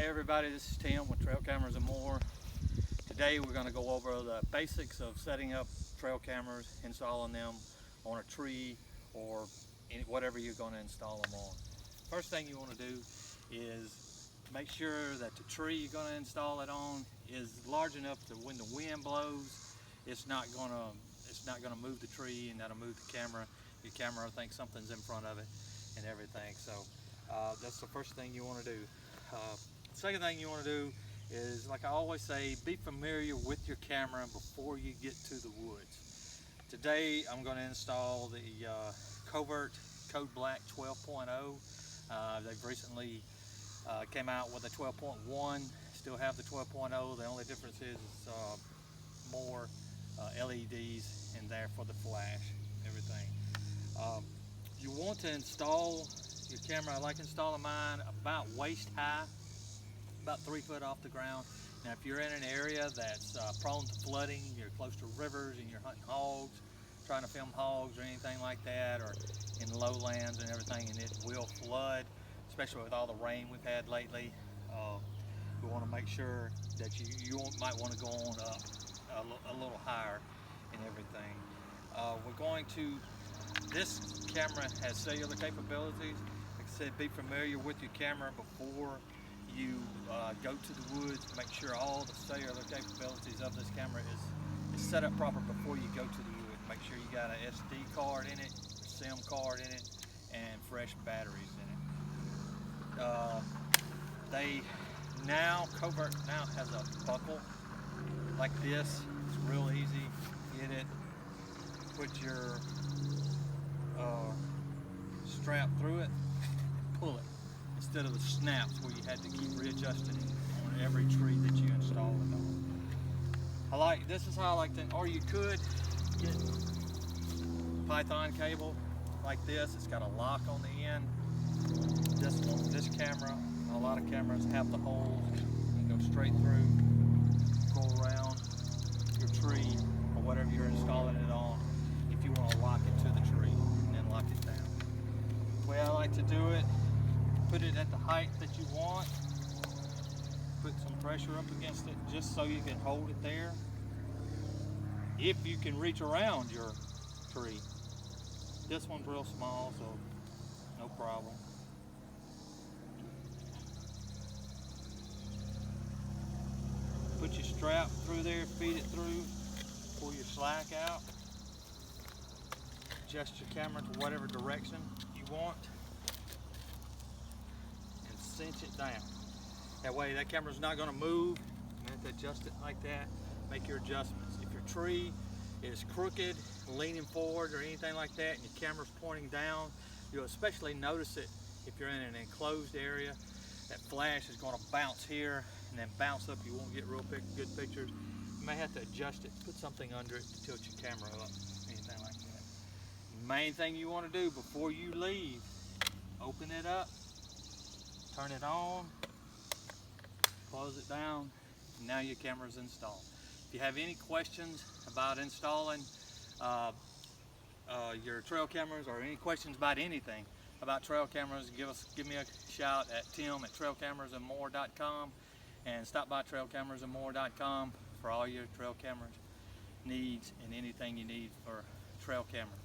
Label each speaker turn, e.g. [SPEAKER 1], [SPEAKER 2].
[SPEAKER 1] Hey everybody, this is Tim with Trail Cameras and More. Today we're going to go over the basics of setting up trail cameras, installing them on a tree or whatever you're going to install them on. First thing you want to do is make sure that the tree you're going to install it on is large enough that when the wind blows, it's not going to move the tree, and that'll move the camera. Your camera will think something's in front of it and everything. So that's the first thing you want to do. Second thing you want to do is, like I always say, be familiar with your camera before you get to the woods. Today I'm going to install the Covert Code Black 12.0. They've recently came out with a 12.1, still have the 12.0. The only difference is more LEDs in there for the flash, everything. You want to install your camera, I like installing mine about waist high, about 3 foot off the ground. Now if you're in an area that's prone to flooding, you're close to rivers and you're hunting hogs, trying to film hogs or anything like that, or in lowlands and everything, and it will flood, especially with all the rain we've had lately. We want to make sure that you might want to go on up a little higher and everything. This camera has cellular capabilities. Like I said, be familiar with your camera before you go to the woods. Make sure all the cellular capabilities of this camera is set up proper before you go to the woods. Make sure you got an SD card in it, a SIM card in it, and fresh batteries in it. Covert now has a buckle like this. It's real easy. Get it, put your strap through it, pull it, instead of the snaps where you had to keep readjusting it on every tree that you install it on. This is how I like to, or you could get Python cable like this. It's got a lock on the end. This camera, a lot of cameras have the holes. You go straight through, go around your tree or whatever you're installing it on, if you want to lock it to the tree and then lock it down. The way I like to do it, put it at the height that you want, put some pressure up against it just so you can hold it there. If you can reach around your tree. This one's real small, so no problem. Put your strap through there, feed it through, pull your slack out, adjust your camera to whatever direction you want, and cinch it down. That way that camera's not going to move. You have to adjust it like that. Make your adjustments. If your tree is crooked, leaning forward or anything like that, and your camera's pointing down, you'll especially notice it if you're in an enclosed area. That flash is going to bounce here and then bounce up. You won't get real good pictures. You may have to adjust it, put something under it to tilt your camera up, anything like that. The main thing you want to do before you leave, open it up, turn it on, close it down, and now your camera's installed. If you have any questions about installing your trail cameras, or any questions about anything about trail cameras, give me a shout at Tim@trailcamerasandmore.com, and stop by trailcamerasandmore.com for all your trail cameras needs and anything you need for trail camera.